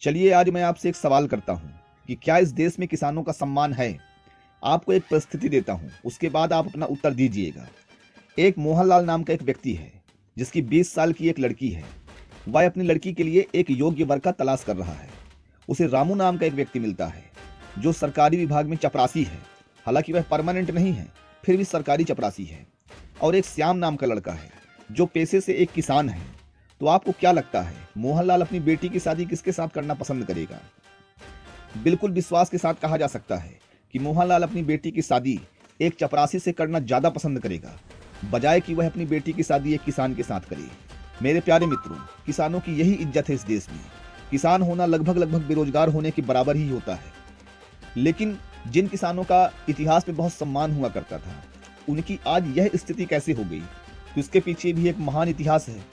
चलिए आज मैं आपसे एक सवाल करता हूँ कि क्या इस देश में किसानों का सम्मान है। आपको एक परिस्थिति देता हूँ, उसके बाद आप अपना उत्तर दीजिएगा। एक मोहनलाल नाम का एक व्यक्ति है जिसकी 20 साल की एक लड़की है। वह अपनी लड़की के लिए एक योग्य वर का तलाश कर रहा है। उसे रामू नाम का एक व्यक्ति मिलता है जो सरकारी विभाग में चपरासी है। हालांकि वह परमानेंट नहीं है, फिर भी सरकारी चपरासी है। और एक श्याम नाम का लड़का है जो पेशे से एक किसान है। तो आपको क्या लगता है, मोहनलाल अपनी बेटी की शादी किसके साथ करना पसंद करेगा? बिल्कुल विश्वास के साथ कहा जा सकता है कि मोहनलाल अपनी बेटी की शादी एक चपरासी से करना ज्यादा पसंद करेगा, बजाय कि वह अपनी बेटी की शादी एक किसान के साथ करे। मेरे प्यारे मित्रों, किसानों की यही इज्जत है इस देश में। किसान होना लगभग बेरोजगार होने के बराबर ही होता है। लेकिन जिन किसानों का इतिहास में बहुत सम्मान हुआ करता था, उनकी आज यह स्थिति कैसे हो गई? तो इसके पीछे भी एक महान इतिहास है।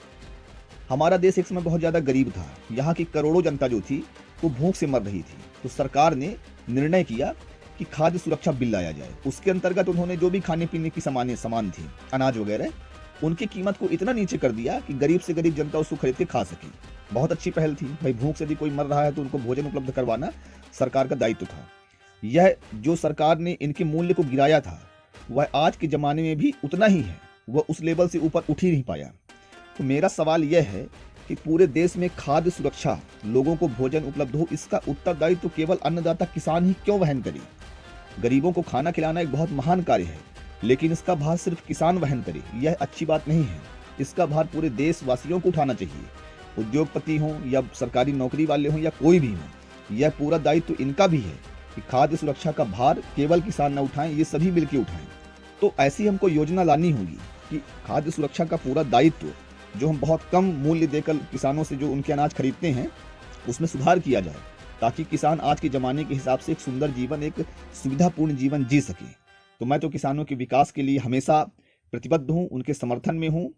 हमारा देश एक समय बहुत ज्यादा गरीब था। यहाँ की करोड़ों जनता जो थी वो भूख से मर रही थी। तो सरकार ने निर्णय किया कि खाद्य सुरक्षा बिल लाया जाए। उसके अंतर्गत उन्होंने जो भी खाने पीने की सामान थी, अनाज वगैरह, उनकी कीमत को इतना नीचे कर दिया कि गरीब से गरीब जनता उसको खरीद के खा सके। बहुत अच्छी पहल थी भाई। भूख से भी कोई मर रहा है तो उनको भोजन उपलब्ध करवाना सरकार का दायित्व था। यह जो सरकार ने इनके मूल्य को गिराया था, वह आज के जमाने में भी उतना ही है। वह उस लेवल से ऊपर उठ ही नहीं पाया। तो मेरा सवाल यह है कि पूरे देश में खाद्य सुरक्षा, लोगों को भोजन उपलब्ध हो, इसका उत्तरदायित्व तो केवल अन्नदाता किसान ही क्यों वहन करे? गरीबों को खाना खिलाना एक बहुत महान कार्य है, लेकिन इसका भार सिर्फ किसान वहन करे, यह अच्छी बात नहीं है। इसका भार पूरे देशवासियों को उठाना चाहिए। उद्योगपति हों या सरकारी नौकरी वाले हों या कोई भी हो, यह पूरा दायित्व इनका भी है कि खाद्य सुरक्षा का भार केवल किसान न उठाएं, ये सभी मिलकर उठाएं। तो ऐसी हमको योजना लानी होगी कि खाद्य सुरक्षा का पूरा दायित्व, जो हम बहुत कम मूल्य देकर किसानों से जो उनके अनाज खरीदते हैं, उसमें सुधार किया जाए, ताकि किसान आज के ज़माने के हिसाब से एक सुंदर जीवन, एक सुविधापूर्ण जीवन जी सके। तो मैं तो किसानों के विकास के लिए हमेशा प्रतिबद्ध हूँ, उनके समर्थन में हूँ।